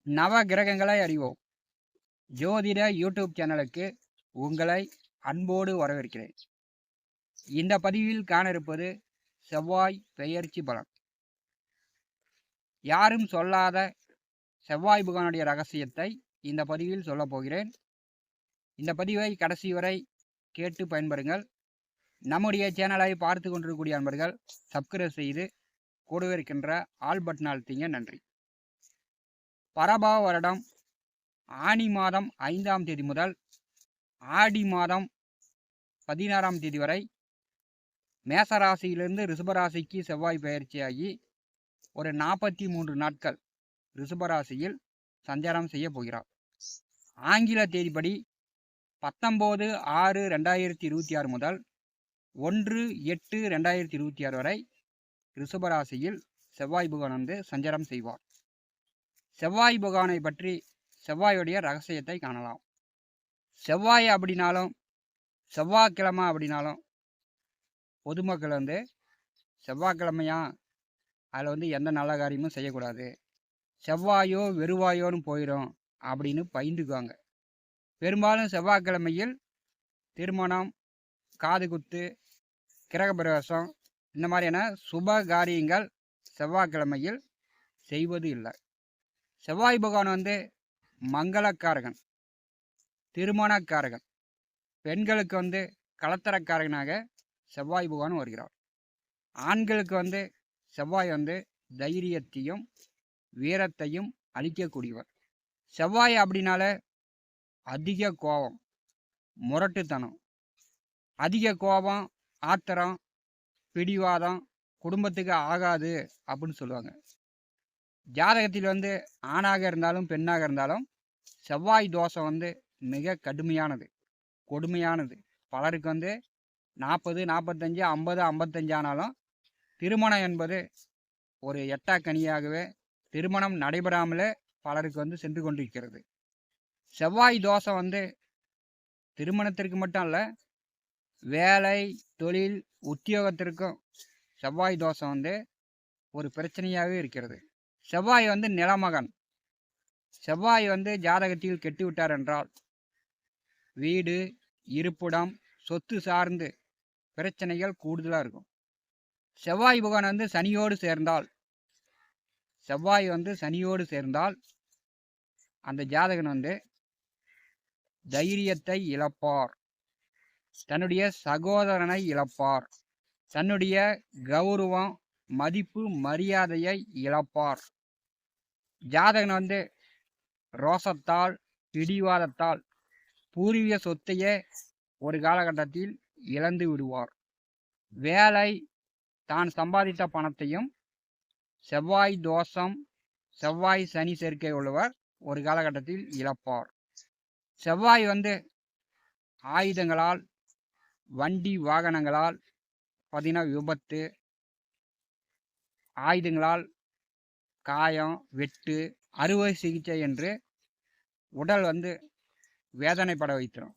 நவ கிரகங்களை அறிவோம் ஜோதிட யூடியூப் சேனலுக்கு உங்களை அன்போடு வரவேற்கிறேன். இந்த பதிவில் காண இருப்பது செவ்வாய் பெயர்ச்சி பலன். யாரும் சொல்லாத செவ்வாய் புகானுடைய ரகசியத்தை இந்த பதிவில் சொல்லப் போகிறேன். இந்த பதிவை கடைசி வரை கேட்டு பயன்பெறுங்கள். நம்முடைய சேனலை பார்த்து கொண்டிருக்கக்கூடிய அன்பர்கள் சப்ஸ்கிரைப் செய்து கூடவே இருக்கின்ற ஆல் பட்டன் அழுத்திங்க. நன்றி. பரபாவ வருடம் ஆனி மாதம் 5ஆம் தேதி முதல் ஆடி மாதம் 16ஆம் தேதி வரை மேசராசியிலிருந்து ரிஷபராசிக்கு செவ்வாய் பயிற்சியாகி ஒரு 43 நாட்கள் ரிஷபராசியில் சஞ்சாரம் செய்ய போகிறார். ஆங்கில தேதிப்படி 19/6/2026 முதல் 1/8/2026 வரை ரிஷபராசியில் செவ்வாய் புகான் வந்து சஞ்சாரம் செய்வார். செவ்வாய் புகானை பற்றி செவ்வாயுடைய ரகசியத்தை காணலாம். செவ்வாய் அப்படின்னாலும் செவ்வாய்க்கிழமை அப்படின்னாலும் பொதுமக்கள் வந்து செவ்வாய்க்கிழமையா அதில் வந்து எந்த நல்ல காரியமும் செய்யக்கூடாது, செவ்வாயோ வெறுவாயோன்னு போயிடும் அப்படின்னு பயந்துக்குவாங்க. பெரும்பாலும் செவ்வாய்க்கிழமையில் திருமணம், காது குத்து, கிரகப்பிரவேசம் இந்த மாதிரியான சுப காரியங்கள் செவ்வாய்க்கிழமையில் செய்வது இல்லை. செவ்வாய் பகவான் வந்து மங்களக்காரகன், திருமணக்காரகன், பெண்களுக்கு வந்து கலத்தரக்காரகனாக செவ்வாய் பகவான் வருகிறார். ஆண்களுக்கு வந்து செவ்வாய் வந்து தைரியத்தையும் வீரத்தையும் அளிக்கக்கூடியவர். செவ்வாய் அப்படின்னால அதிக கோபம், முரட்டுத்தனம், அதிக கோபம், ஆத்திரம், பிடிவாதம் குடும்பத்துக்கு ஆகாது அப்படின்னு சொல்லுவாங்க. ஜாதகத்தில் வந்து ஆணாக இருந்தாலும் பெண்ணாக இருந்தாலும் செவ்வாய் தோஷம் வந்து மிக கடுமையானது, கொடுமையானது. பலருக்கு வந்து 40, 45, 50, 55 ஆனாலும் திருமணம் என்பது ஒரு எட்டாக்கனியாகவே திருமணம் நடைபெறாமலே பலருக்கு வந்து சென்று கொண்டிருக்கிறது. செவ்வாய் தோஷம் வந்து திருமணத்திற்கு மட்டும் இல்லை, வேலை, தொழில், உத்தியோகத்திற்கும் செவ்வாய் தோஷம் வந்து ஒரு பிரச்சனையாகவே இருக்கிறது. செவ்வாய் வந்து நிலமகன். செவ்வாய் வந்து ஜாதகத்தில் கெட்டுவிட்டார் என்றால் வீடு, இருப்பிடம், சொத்து சார்ந்து பிரச்சனைகள் கூடுதலாக இருக்கும். செவ்வாய் புகான் வந்து சனியோடு சேர்ந்தால் அந்த ஜாதகன் வந்து தைரியத்தை இழப்பார், தன்னுடைய சகோதரனை இழப்பார், தன்னுடைய கௌரவம், மதிப்பு, மரியாதையை இழப்பார். ஜாதகன் வந்து ரோசத்தால், பிடிவாதத்தால் பூர்வீக சொத்தையே ஒரு காலகட்டத்தில் இழந்து விடுவார். வேலை, தான் சம்பாதித்த பணத்தையும் செவ்வாய் தோஷம், செவ்வாய் சனி சேர்க்கை உள்ளவர் ஒரு காலகட்டத்தில் இழப்பார். செவ்வாய் வந்து ஆயுதங்களால், வண்டி வாகனங்களால் பார்த்தீங்கன்னா விபத்து, ஆயுதங்களால் காயம், வெட்டு, அறுவை சிகிச்சை என்று உடல் வந்து வேதனைப்பட வைத்திரும்.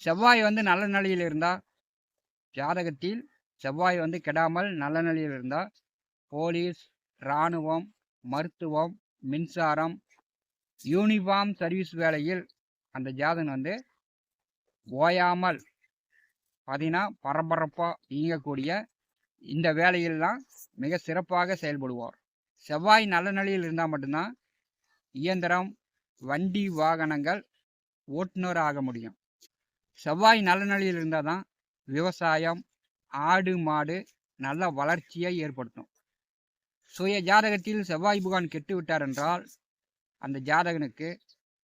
செவ்வாய் வந்து நல்ல நிலையில் இருந்தால், ஜாதகத்தில் செவ்வாய் வந்து கெடாமல் நல்ல நிலையில் இருந்தால் போலீஸ், இராணுவம், மருத்துவம், மின்சாரம், யூனிஃபார்ம் சர்வீஸ் வேலையில் அந்த ஜாதகன் வந்து ஓயாமல் பார்த்தீங்கன்னா பரபரப்பாக இயங்கக்கூடிய இந்த வேலையில்லாம் மிக சிறப்பாக செயல்படுவார். செவ்வாய் நல்ல நிலையில் இருந்தால் மட்டும்தான் இயந்திரம், வண்டி வாகனங்கள் ஓட்டுநர் ஆக முடியும். செவ்வாய் நல்ல நிலையில் இருந்தால் தான் விவசாயம், ஆடு மாடு நல்ல வளர்ச்சியை ஏற்படுத்தும். சுய ஜாதகத்தில் செவ்வாய் புகான் கெட்டு விட்டார் என்றால் அந்த ஜாதகனுக்கு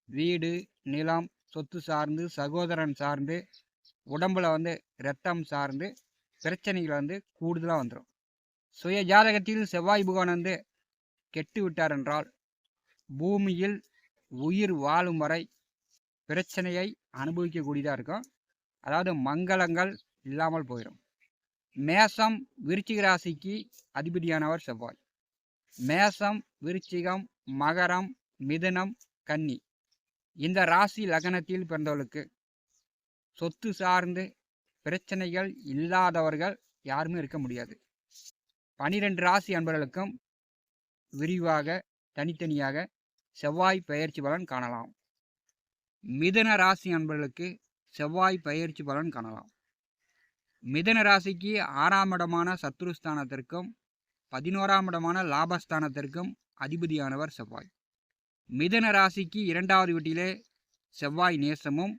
வீடு, நிலம், சொத்து சார்ந்து, சகோதரன் சார்ந்து, உடம்புல வந்து இரத்தம் சார்ந்து பிரச்சனைகள் வந்து கூடுதலாக வந்துடும். சுய ஜாதகத்தில் செவ்வாய் புகான் வந்து கெட்டு விட்டார் என்றால் பூமியில் உயிர் வாழும் வரை பிரச்சனையை அனுபவிக்கக்கூடியதாக இருக்கும். அதாவது மங்களங்கள் இல்லாமல் போயிடும். மேசம், விருச்சிக ராசிக்கு அதிபதியானவர் செவ்வாய். மேசம், விருச்சிகம், மகரம், மிதுனம், கன்னி இந்த ராசி லக்னத்தில் பிறந்தவர்களுக்கு சொத்து சார்ந்து பிரச்சனைகள் இல்லாதவர்கள் யாருமே இருக்க முடியாது. 12 ராசி அன்பர்களுக்கும் விரிவாக தனித்தனியாக செவ்வாய் பெயர்ச்சி பலன் காணலாம். மிதுன ராசி அன்பர்களுக்கு செவ்வாய் பெயர்ச்சி பலன் காணலாம். மிதுன ராசிக்கு 6ஆம் இடமான சத்துருஸ்தானத்திற்கும் 11ஆம் இடமான லாபஸ்தானத்திற்கும் அதிபதியானவர் செவ்வாய். மிதுன ராசிக்கு 2வது வீட்டிலே செவ்வாய் நேசமும்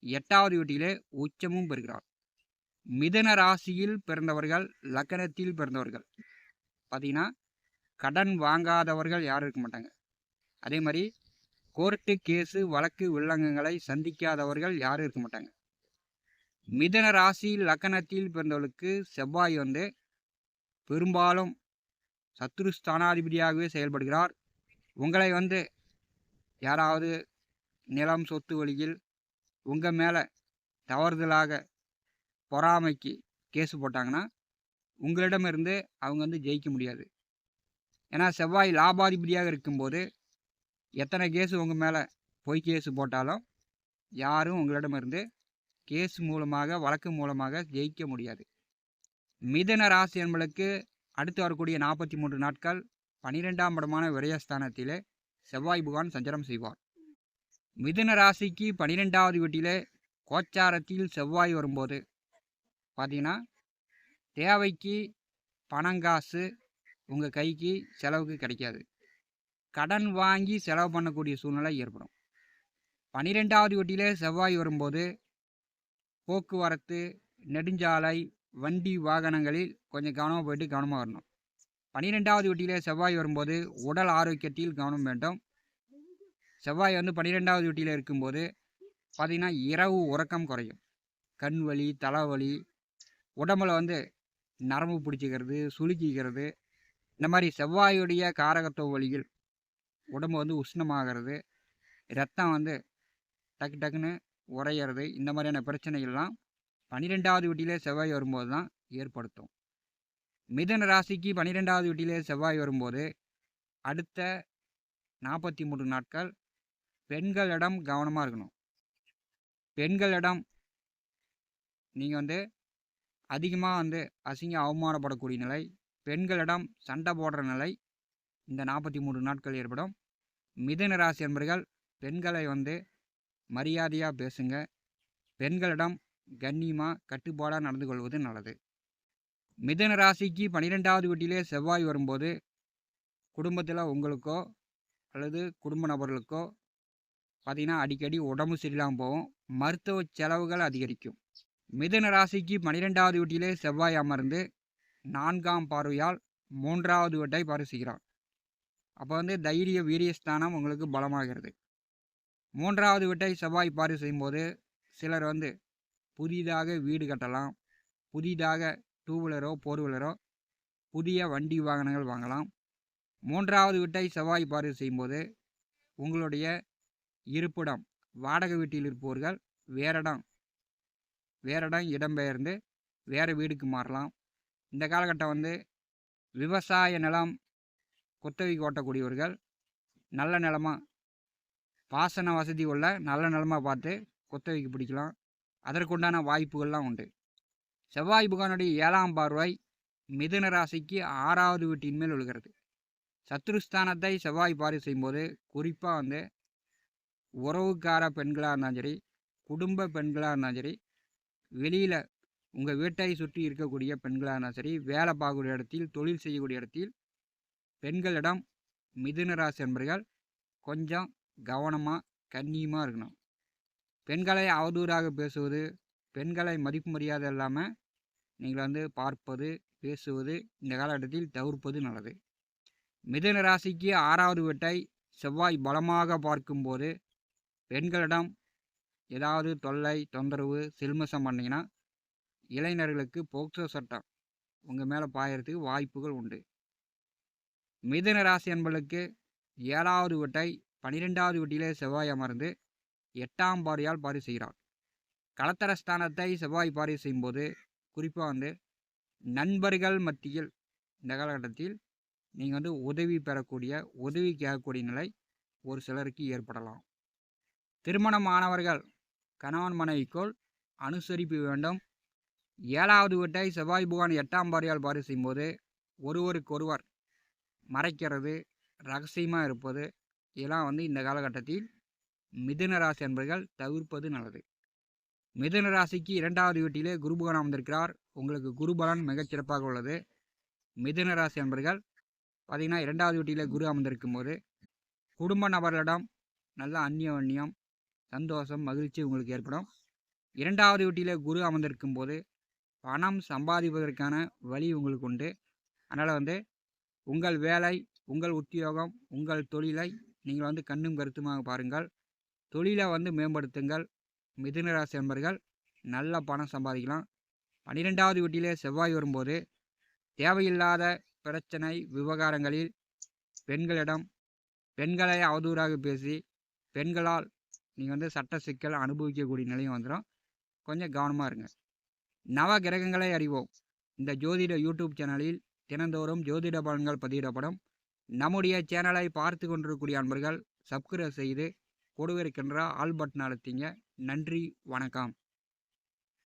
8வது வீட்டிலே உச்சமும் பெறுகிறார். மிதுன ராசியில் பிறந்தவர்கள், லக்னத்தில் பிறந்தவர்கள் பார்த்தீங்கன்னா கடன் வாங்காதவர்கள் யாரும் இருக்க மாட்டாங்க. அதே மாதிரி கோர்ட்டு கேஸு வழக்கு வில்லங்கங்களை சந்திக்காதவர்கள் யாரும் இருக்க மாட்டாங்க. மிதுன ராசி லக்னத்தில் பிறந்தவர்களுக்கு செவ்வாய் பெரும்பாலும் சத்துருஸ்தானாதிபதியாகவே செயல்படுகிறார். உங்களை யாராவது நிலம் சொத்து வழியில் உங்கள் மேலே தவறுதலாக பொறாமைக்கு கேஸு போட்டாங்கன்னா உங்களிடமிருந்து அவங்க ஜெயிக்க முடியாது. ஏன்னா செவ்வாய் லாபாதிபதியாக இருக்கும்போது எத்தனை கேஸு உங்கள் மேலே பொய் கேஸு போட்டாலும் யாரும் உங்களிடமிருந்து கேஸ் மூலமாக வழக்கு மூலமாக ஜெயிக்க முடியாது. மிதுன ராசி என்பதற்கு அடுத்து வரக்கூடிய 43 நாட்கள் 12ஆம் இடமான விரயஸ்தானத்திலே செவ்வாய் பகவான் சஞ்சாரம் செய்வார். மிதுன ராசிக்கு 12வது வீட்டிலே கோச்சாரத்தில் செவ்வாய் வரும்போது பார்த்தீங்கன்னா தேவைக்கு பணங்காசு உங்கள் கைக்கு செலவுக்கு கிடைக்காது. கடன் வாங்கி செலவு பண்ணக்கூடிய சூழ்நிலை ஏற்படும். 12வது வீட்டிலே செவ்வாய் வரும்போது போக்குவரத்து, நெடுஞ்சாலை, வண்டி வாகனங்களில் கொஞ்சம் கவனமாக போயிட்டு கவனமாக வரணும். 12வது வீட்டிலே செவ்வாய் வரும்போது உடல் ஆரோக்கியத்தில் கவனம் வேண்டும். செவ்வாய் 12வது வீட்டில் இருக்கும்போது பார்த்திங்கன்னா இரவு உறக்கம் குறையும். கண் வலி, தலைவலி, உடம்புல நரம்பு பிடிச்சிக்கிறது, சுளுக்கிக்கிறது, இந்த மாதிரி செவ்வாயுடைய காரகத்துவ வழியில் உடம்பு உஷ்ணமாகிறது, ரத்தம் டக்கு டக்குன்னு உறையிறது, இந்த மாதிரியான பிரச்சனைகள்லாம் 12வது வீட்டிலே செவ்வாய் வரும்போது தான் ஏற்படுத்தும். மிதுன ராசிக்கு 12வது வீட்டிலே செவ்வாய் வரும்போது அடுத்த 43 நாட்கள் பெண்களிடம் கவனமாக இருக்கணும். பெண்களிடம் நீங்கள் அதிகமாக அசிங்க அவமானப்படக்கூடிய நிலை, பெண்களிடம் சண்டை போடுற நிலை இந்த 43 நாட்கள் ஏற்படும். மிதுன ராசி என்பர்கள் பெண்களை மரியாதையாக பேசுங்க. பெண்களிடம் கண்ணியமாக கட்டுப்பாடாக நடந்து கொள்வது நல்லது. மிதுன ராசிக்கு 12வது வீட்டிலே செவ்வாய் வரும்போது குடும்பத்தில் உங்களுக்கோ அல்லது குடும்ப நபர்களுக்கோ பார்த்திங்கன்னா அடிக்கடி உடம்பு சரியில்லாமல் போகும். மருத்துவ செலவுகள் அதிகரிக்கும். மிதுன ராசிக்கு 12வது வீட்டிலே செவ்வாய் அமர்ந்து 4ஆம் பார்வையால் 3வது வீட்டை பார்வை செய்கிறார். அப்போ தைரிய வீரியஸ்தானம் உங்களுக்கு பலமாகிறது. 3வது வீட்டை செவ்வாய் பார்வை செய்யும்போது சிலர் புதிதாக வீடு கட்டலாம், புதிதாக 2 வீலரோ 4 வீலரோ புதிய வண்டி வாகனங்கள் வாங்கலாம். 3வது வீட்டை செவ்வாய் பார்வை செய்யும்போது உங்களுடைய இருப்பிடம், வாடகை வீட்டில் இருப்பவர்கள் வேறிடம் இடம்பெயர்ந்து வேறு வீடுக்கு மாறலாம். இந்த காலகட்டம் விவசாய நிலம் குத்தகைக்கு ஓட்டக்கூடியவர்கள் நல்ல நிலமாக பாசன வசதி உள்ள நல்ல நிலமாக பார்த்து குத்தகைக்கு பிடிக்கலாம். அதற்குண்டான வாய்ப்புகள்லாம் உண்டு. செவ்வாய் பகவானுடைய 7ஆம் பார்வை மிதுன ராசிக்கு 6வது வீட்டின் மேல் விழுகிறது. சத்துருஸ்தானத்தை செவ்வாய் பார்வை செய்யும்போது குறிப்பாக உறவுக்கார பெண்களாக இருந்தாலும் சரி, குடும்ப பெண்களாக இருந்தாலும் சரி, வெளியில் உங்கள் வீட்டை சுற்றி இருக்கக்கூடிய பெண்களாக இருந்தாலும் சரி, வேலை பார்க்கக்கூடிய இடத்தில், தொழில் செய்யக்கூடிய இடத்தில் பெண்களிடம் மிதுன ராசி என்பர்கள் கொஞ்சம் கவனமாக கண்ணியமாக இருக்கணும். பெண்களை அவதூறாக பேசுவது, பெண்களை மதிப்பு மரியாதை இல்லாமல் நீங்கள் பார்ப்பது, பேசுவது இந்த காலகட்டத்தில் தவிர்ப்பது நல்லது. மிதுன ராசிக்கு 6வது வீட்டை செவ்வாய் பலமாக பார்க்கும்போது பெண்களிடம் ஏதாவது தொல்லை, தொந்தரவு, சில்மிஷம் பண்ணிங்கன்னா இளைஞர்களுக்கு போக்சோ சட்டம் உங்கள் மேலே பாயறதுக்கு வாய்ப்புகள் உண்டு. மிதுன ராசி என்பதற்கு 7வது வீட்டை 12வது வீட்டிலே செவ்வாய் அமர்ந்து 8ஆம் பார்வையால் பார்வை செய்கிறார். கலத்தரஸ்தானத்தை செவ்வாய் பார்வை செய்யும்போது குறிப்பாக நண்பர்கள் மத்தியில் இந்த காலகட்டத்தில் நீங்கள் உதவி பெறக்கூடிய, உதவி கேட்கக்கூடிய நிலை ஒரு சிலருக்கு ஏற்படலாம். திருமணமானவர்கள் கணவன் மனைவிக்குள் அனுசரிப்பு வேண்டும். 7வது வீட்டை செவ்வாய் பகவான் 8ஆம் பார்வையால் பார்வை செய்யும்போது ஒருவருக்கொருவர் மறைக்கிறது, ரகசியமாக இருப்பது, இதெல்லாம் வந்து இந்த காலகட்டத்தில் மிதுன ராசி அன்பர்கள் தவிர்ப்பது நல்லது. மிதுன ராசிக்கு 2வது வீட்டிலே குரு பகவான் அமர்ந்திருக்கிறார். உங்களுக்கு குரு பலன் மிகச்சிறப்பாக உள்ளது. மிதுன ராசி அன்பர்கள் பார்த்தீங்கன்னா 2வது வீட்டிலே குரு அமர்ந்திருக்கும் போது குடும்ப நபர்களிடம் நல்ல அந்யோன்யம், சந்தோஷம், மகிழ்ச்சி உங்களுக்கு ஏற்படும். 2வது வீட்டிலே குரு அமர்ந்திருக்கும் போது பணம் சம்பாதிப்பதற்கான வழி உங்களுக்கு உண்டு. அதனால் வந்து உங்கள் வேலை, உங்கள் உத்தியோகம், உங்கள் தொழிலை நீங்கள் வந்து கண்ணும் கருத்துமாக பாருங்கள். தொழிலை வந்து மேம்படுத்துங்கள். மிதுன ராசி அன்பர்கள் நல்ல பணம் சம்பாதிக்கலாம். 12வது வீட்டிலே செவ்வாய் வரும்போது தேவையில்லாத பிரச்சனை விவகாரங்களில் பெண்களை அவதூறாக பேசி பெண்களால் நீங்கள் வந்து சட்ட சிக்கல் அனுபவிக்கக்கூடிய நிலையும் வந்துடும். கொஞ்சம் கவனமாக இருங்க. நவ கிரகங்களை அறிவோம். இந்த ஜோதிட யூடியூப் சேனலில் தினந்தோறும் ஜோதிட பலன்கள் பதிவிடப்படும். நம்முடைய சேனலை பார்த்து கொண்டிருக்கக்கூடிய அன்பர்கள் சப்ஸ்கிரைப் செய்து கொடுவிருக்கின்ற ஆல் பட்டன் அழுத்திங்க. நன்றி, வணக்கம்.